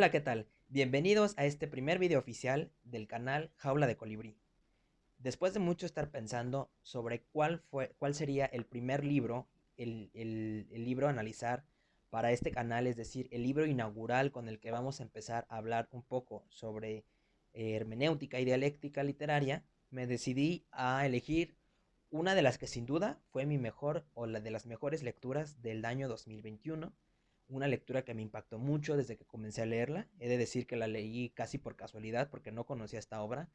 Hola, ¿qué tal? Bienvenidos a este primer video oficial del canal Jaula de Colibrí. Después de mucho estar pensando sobre cuál sería el primer libro, el libro a analizar para este canal, es decir, el libro inaugural con el que vamos a empezar a hablar un poco sobre hermenéutica y dialéctica literaria, me decidí a elegir una de las que sin duda fue mi mejor o la de las mejores lecturas del año 2021, una lectura que me impactó mucho desde que comencé a leerla. He de decir que la leí casi por casualidad porque no conocía esta obra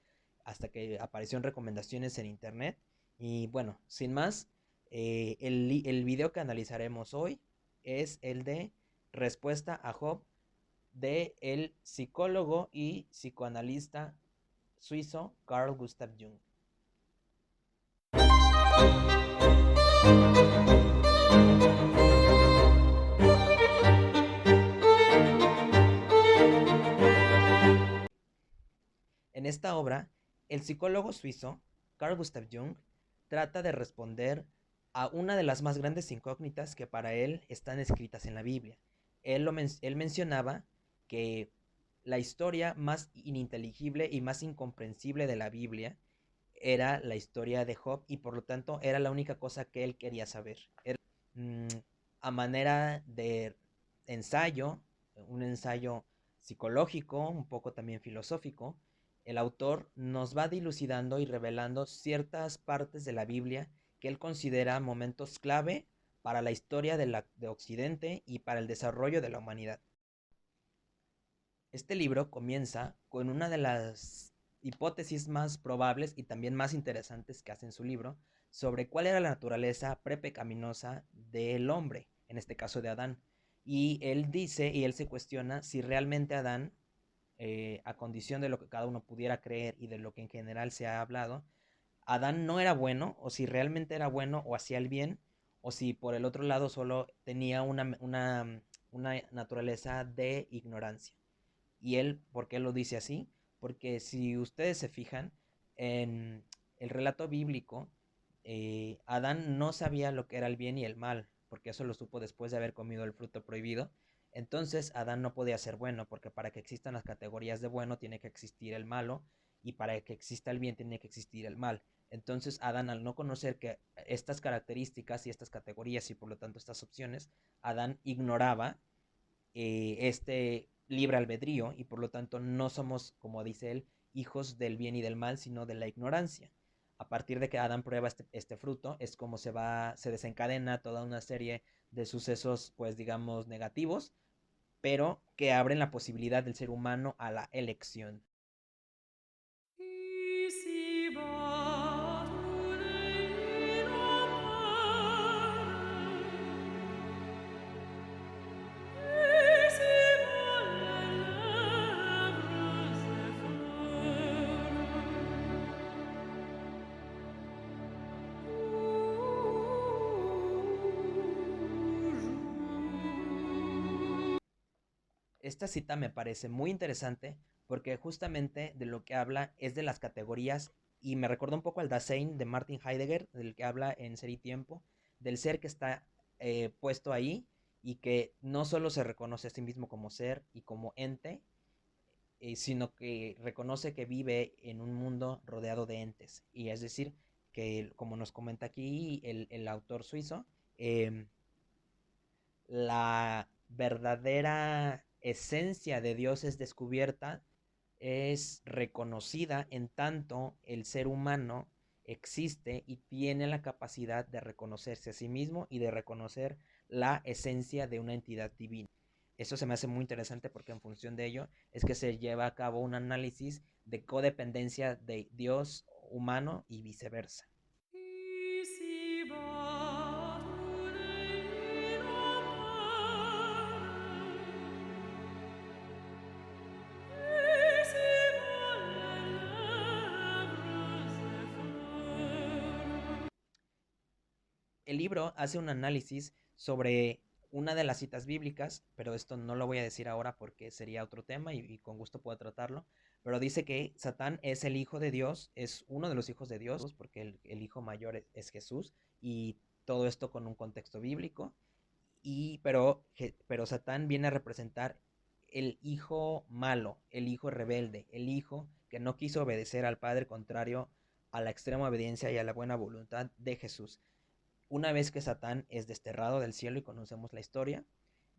hasta que apareció en recomendaciones en internet. Y bueno, sin más, el video que analizaremos hoy es el de Respuesta a Job de el psicólogo y psicoanalista suizo Carl Gustav Jung. En esta obra, el psicólogo suizo Carl Gustav Jung trata de responder a una de las más grandes incógnitas que para él están escritas en la Biblia. Él mencionaba que la historia más ininteligible y más incomprensible de la Biblia era la historia de Job y por lo tanto era la única cosa que él quería saber. Mm, a manera de ensayo, un ensayo psicológico, un poco también filosófico, el autor nos va dilucidando y revelando ciertas partes de la Biblia que él considera momentos clave para la historia de Occidente y para el desarrollo de la humanidad. Este libro comienza con una de las hipótesis más probables y también más interesantes que hace en su libro sobre cuál era la naturaleza prepecaminosa del hombre, en este caso de Adán. Y él dice y él se cuestiona si realmente Adán, a condición de lo que cada uno pudiera creer y de lo que en general se ha hablado, Adán no era bueno, o si realmente era bueno o hacía el bien, o si por el otro lado solo tenía una naturaleza de ignorancia. Y él, ¿por qué lo dice así? Porque si ustedes se fijan en el relato bíblico, Adán no sabía lo que era el bien y el mal, porque eso lo supo después de haber comido el fruto prohibido. Entonces Adán no podía ser bueno, porque para que existan las categorías de bueno tiene que existir el malo, y para que exista el bien tiene que existir el mal. Entonces Adán, al no conocer que estas características y estas categorías y por lo tanto estas opciones, Adán ignoraba este libre albedrío y por lo tanto no somos, como dice él, hijos del bien y del mal, sino de la ignorancia. A partir de que Adán prueba este fruto, es como se desencadena toda una serie de sucesos, pues digamos, negativos, pero que abren la posibilidad del ser humano a la elección. Esta cita me parece muy interesante porque justamente de lo que habla es de las categorías y me recuerda un poco al Dasein de Martin Heidegger, del que habla en Ser y Tiempo, del ser que está puesto ahí y que no solo se reconoce a sí mismo como ser y como ente, sino que reconoce que vive en un mundo rodeado de entes. Y es decir, que como nos comenta aquí el autor suizo, eh, la verdadera esencia de Dios es descubierta, es reconocida en tanto el ser humano existe y tiene la capacidad de reconocerse a sí mismo y de reconocer la esencia de una entidad divina. Eso se me hace muy interesante porque en función de ello es que se lleva a cabo un análisis de codependencia de Dios humano y viceversa. El libro hace un análisis sobre una de las citas bíblicas, pero esto no lo voy a decir ahora porque sería otro tema y con gusto puedo tratarlo, pero dice que Satán es el hijo de Dios, es uno de los hijos de Dios, porque el hijo mayor es Jesús, y todo esto con un contexto bíblico, pero Satán viene a representar el hijo malo, el hijo rebelde, el hijo que no quiso obedecer al Padre, contrario a la extrema obediencia y a la buena voluntad de Jesús. Una vez que Satán es desterrado del cielo y conocemos la historia,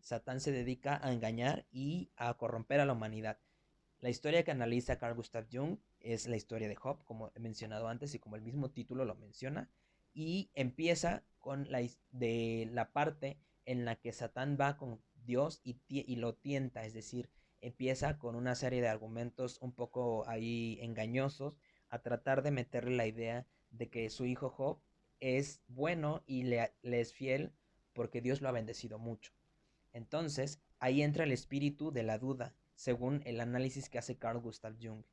Satán se dedica a engañar y a corromper a la humanidad. La historia que analiza Carl Gustav Jung es la historia de Job, como he mencionado antes y como el mismo título lo menciona, y empieza con la parte en la que Satán va con Dios y lo tienta, es decir, empieza con una serie de argumentos un poco ahí engañosos a tratar de meterle la idea de que su hijo Job es bueno y le es fiel porque Dios lo ha bendecido mucho. Entonces, ahí entra el espíritu de la duda, según el análisis que hace Carl Gustav Jung.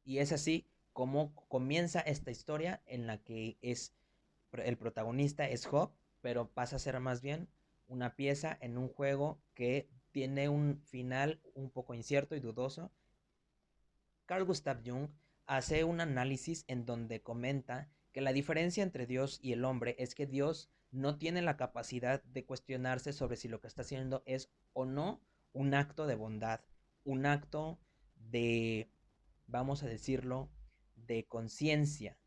Y es así como comienza esta historia en la que el protagonista es Job, pero pasa a ser más bien una pieza en un juego que tiene un final un poco incierto y dudoso. Carl Gustav Jung hace un análisis en donde comenta que la diferencia entre Dios y el hombre es que Dios no tiene la capacidad de cuestionarse sobre si lo que está haciendo es o no un acto de bondad, un acto de, vamos a decirlo, de conciencia.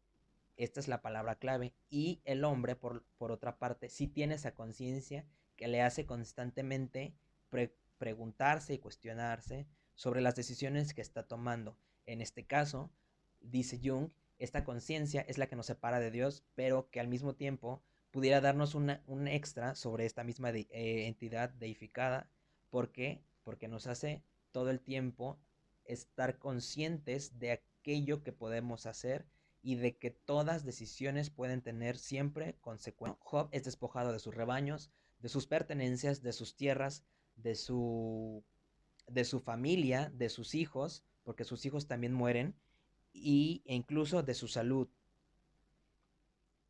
Esta es la palabra clave. Y el hombre, por otra parte, sí tiene esa conciencia que le hace constantemente preguntarse y cuestionarse sobre las decisiones que está tomando. En este caso, dice Jung, esta conciencia es la que nos separa de Dios, pero que al mismo tiempo pudiera darnos un extra sobre esta misma entidad deificada. ¿Por qué? Porque nos hace todo el tiempo estar conscientes de aquello que podemos hacer y de que todas decisiones pueden tener siempre consecuencias. Job es despojado de sus rebaños, de sus pertenencias, de sus tierras, de su familia, de sus hijos, porque sus hijos también mueren, e incluso de su salud.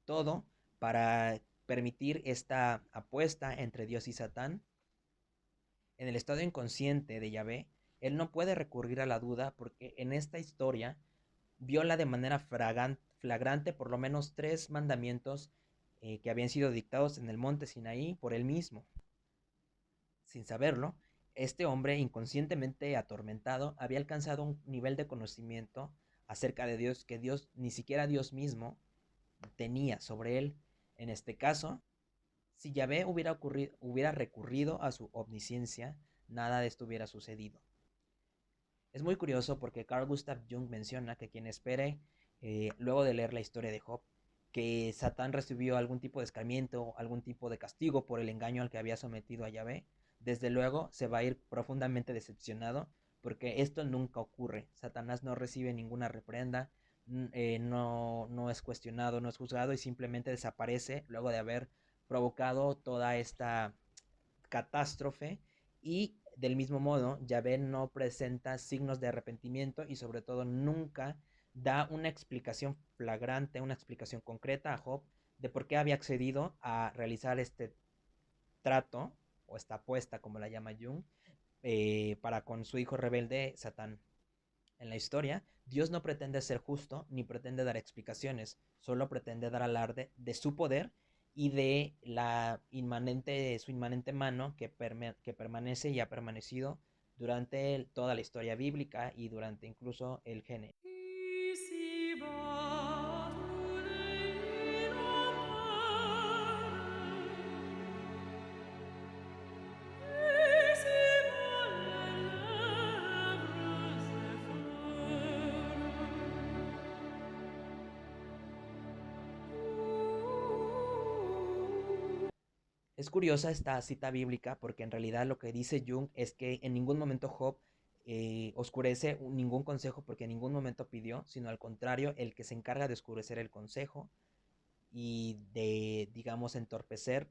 Todo para permitir esta apuesta entre Dios y Satán. En el estado inconsciente de Yahvé, él no puede recurrir a la duda porque en esta historia viola de manera flagrante por lo menos 3 mandamientos que habían sido dictados en el monte Sinaí por él mismo. Sin saberlo, este hombre inconscientemente atormentado había alcanzado un nivel de conocimiento acerca de Dios que Dios, ni siquiera Dios mismo, tenía sobre él. En este caso, si Yahvé hubiera recurrido a su omnisciencia, nada de esto hubiera sucedido. Es muy curioso porque Carl Gustav Jung menciona que quien espere, luego de leer la historia de Job, que Satán recibió algún tipo de escarmiento, algún tipo de castigo por el engaño al que había sometido a Yahvé, desde luego se va a ir profundamente decepcionado porque esto nunca ocurre. Satanás no recibe ninguna reprenda, no es cuestionado, no es juzgado y simplemente desaparece luego de haber provocado toda esta catástrofe. Y del mismo modo, Yahvé no presenta signos de arrepentimiento y sobre todo nunca da una explicación flagrante, una explicación concreta a Job de por qué había accedido a realizar este trato o esta apuesta, como la llama Jung, para con su hijo rebelde Satán. En la historia, Dios no pretende ser justo ni pretende dar explicaciones, solo pretende dar alarde de su poder y de su inmanente mano que permanece y ha permanecido durante toda la historia bíblica y durante incluso el género. Es curiosa esta cita bíblica porque en realidad lo que dice Jung es que en ningún momento Job oscurece ningún consejo porque en ningún momento pidió, sino al contrario, el que se encarga de oscurecer el consejo y de, digamos, entorpecer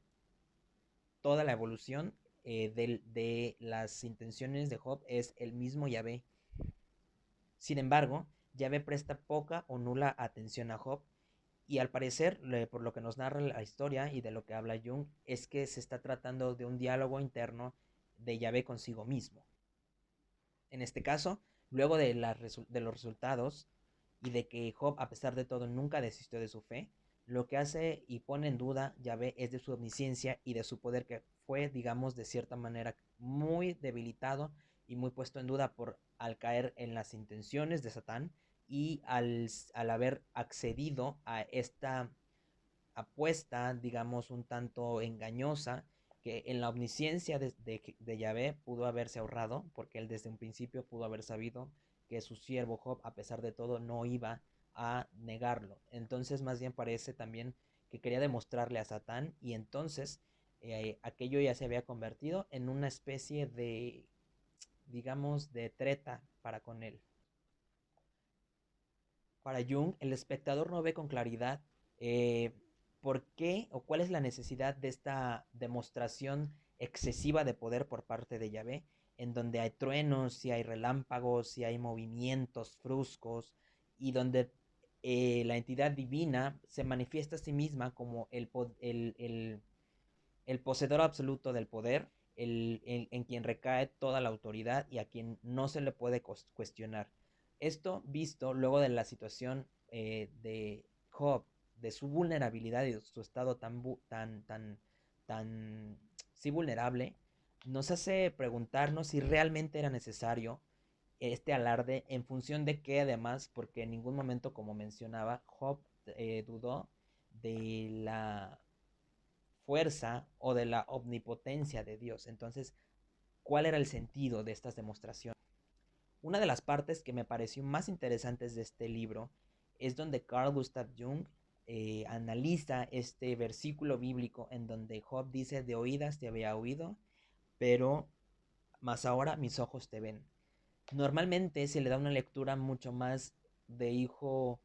toda la evolución de las intenciones de Job es el mismo Yahvé. Sin embargo, Yahvé presta poca o nula atención a Job Y al parecer, por lo que nos narra la historia y de lo que habla Jung, es que se está tratando de un diálogo interno de Yahvé consigo mismo. En este caso, luego de los resultados y de que Job, a pesar de todo, nunca desistió de su fe, lo que hace y pone en duda Yahvé es de su omnisciencia y de su poder, que fue, digamos, de cierta manera muy debilitado y muy puesto en duda al caer en las intenciones de Satán y al haber accedido a esta apuesta, digamos, un tanto engañosa, que en la omnisciencia de Yahvé pudo haberse ahorrado, porque él desde un principio pudo haber sabido que su siervo Job, a pesar de todo, no iba a negarlo. Entonces, más bien parece también que quería demostrarle a Satán, y entonces aquello ya se había convertido en una especie de, digamos, de treta para con él. Para Jung, el espectador no ve con claridad eh, por qué o cuál es la necesidad de esta demostración excesiva de poder por parte de Yahvé, en donde hay truenos, si hay relámpagos, si hay movimientos bruscos, y donde la entidad divina se manifiesta a sí misma como el poseedor absoluto del poder, en quien recae toda la autoridad y a quien no se le puede cuestionar. Esto visto luego de la situación de Job, de su vulnerabilidad y de su estado tan sí, vulnerable, nos hace preguntarnos si realmente era necesario este alarde, en función de que además, porque en ningún momento, como mencionaba, Job dudó de la fuerza o de la omnipotencia de Dios. Entonces, ¿cuál era el sentido de estas demostraciones? Una de las partes que me pareció más interesantes de este libro es donde Carl Gustav Jung analiza este versículo bíblico en donde Job dice: de oídas te había oído, pero más ahora mis ojos te ven. Normalmente se le da una lectura mucho más de hijo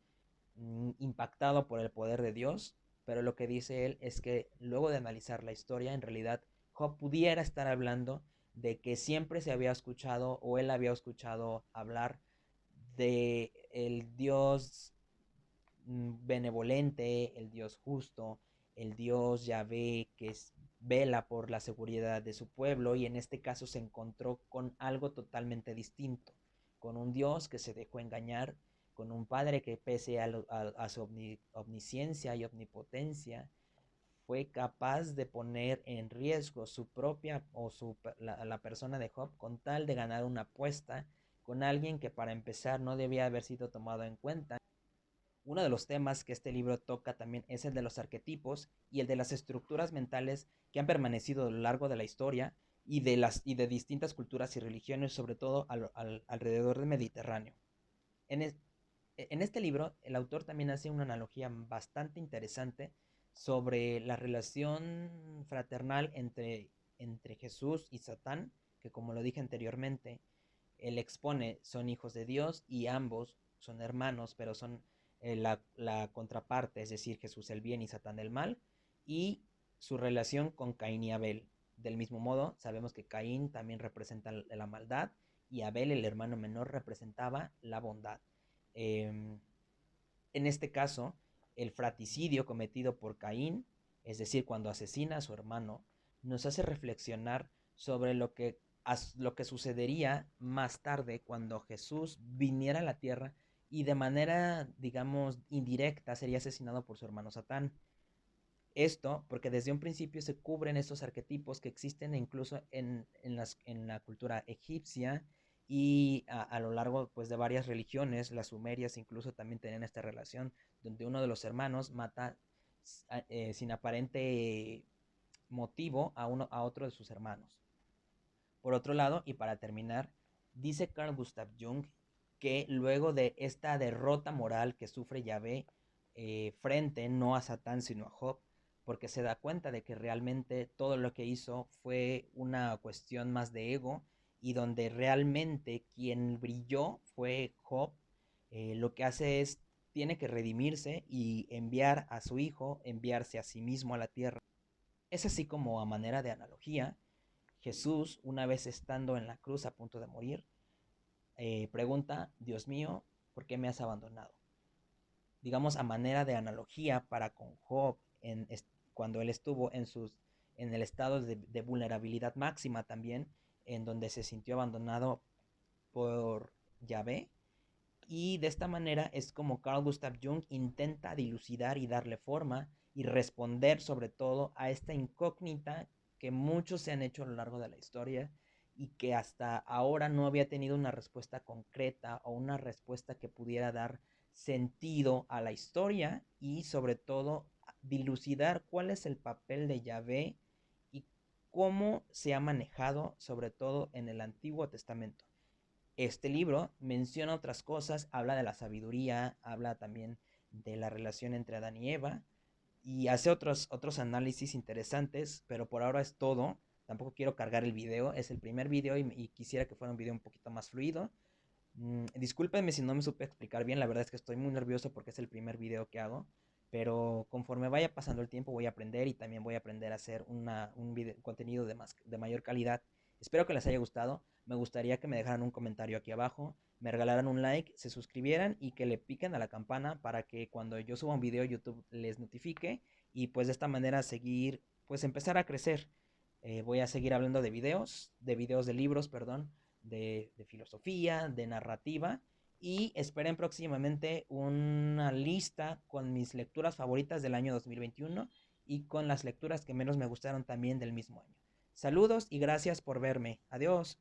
impactado por el poder de Dios, pero lo que dice él es que luego de analizar la historia, en realidad Job pudiera estar hablando de que siempre se había escuchado, o él había escuchado hablar de el Dios benevolente, el Dios justo, el Dios Yahvé que vela por la seguridad de su pueblo, y en este caso se encontró con algo totalmente distinto, con un Dios que se dejó engañar, con un Padre que pese a su omnisciencia y omnipotencia fue capaz de poner en riesgo su propia o la persona de Job con tal de ganar una apuesta con alguien que, para empezar, no debía haber sido tomado en cuenta. Uno de los temas que este libro toca también es el de los arquetipos y el de las estructuras mentales que han permanecido a lo largo de la historia y de distintas culturas y religiones, sobre todo alrededor del Mediterráneo. En, es, en este libro, el autor también hace una analogía bastante interesante sobre la relación fraternal entre Jesús y Satán, que, como lo dije anteriormente, él expone son hijos de Dios y ambos son hermanos, pero son la contraparte, es decir, Jesús el bien y Satán el mal, y su relación con Caín y Abel. Del mismo modo, sabemos que Caín también representa la maldad y Abel, el hermano menor, representaba la bondad. Eh, en este caso, el fratricidio cometido por Caín, es decir, cuando asesina a su hermano, nos hace reflexionar sobre lo que sucedería más tarde cuando Jesús viniera a la tierra y de manera, digamos, indirecta sería asesinado por su hermano Satán. Esto porque desde un principio se cubren estos arquetipos que existen incluso en la cultura egipcia y a lo largo, pues, de varias religiones. Las sumerias incluso también tenían esta relación donde uno de los hermanos mata sin aparente motivo a otro de sus hermanos. Por otro lado, y para terminar, dice Carl Gustav Jung que luego de esta derrota moral que sufre Yahvé frente no a Satán sino a Job, porque se da cuenta de que realmente todo lo que hizo fue una cuestión más de ego, y donde realmente quien brilló fue Job. Lo que hace es, tiene que redimirse y enviar a su hijo, enviarse a sí mismo a la tierra. Es así como, a manera de analogía, Jesús, una vez estando en la cruz a punto de morir, pregunta: Dios mío, ¿por qué me has abandonado? digamos, a manera de analogía para con Job cuando él estuvo en el estado de vulnerabilidad máxima también, en donde se sintió abandonado por Yahvé. Y de esta manera es como Carl Gustav Jung intenta dilucidar y darle forma y responder sobre todo a esta incógnita que muchos se han hecho a lo largo de la historia y que hasta ahora no había tenido una respuesta concreta o una respuesta que pudiera dar sentido a la historia y sobre todo dilucidar cuál es el papel de Yahvé y cómo se ha manejado sobre todo en el Antiguo Testamento. Este libro menciona otras cosas, habla de la sabiduría, habla también de la relación entre Adán y Eva y hace otros análisis interesantes, pero por ahora es todo. Tampoco quiero cargar el video, es el primer video y quisiera que fuera un video un poquito más fluido. Discúlpenme si no me supe explicar bien, la verdad es que estoy muy nervioso porque es el primer video que hago, pero conforme vaya pasando el tiempo voy a aprender y también voy a aprender a hacer contenido de mayor calidad. Espero que les haya gustado, me gustaría que me dejaran un comentario aquí abajo, me regalaran un like, se suscribieran y que le piquen a la campana para que cuando yo suba un video YouTube les notifique y pues de esta manera seguir, pues empezar a crecer. Voy a seguir hablando de videos de libros, perdón, de filosofía, de narrativa. Y esperen próximamente una lista con mis lecturas favoritas del año 2021 y con las lecturas que menos me gustaron también del mismo año. Saludos y gracias por verme. Adiós.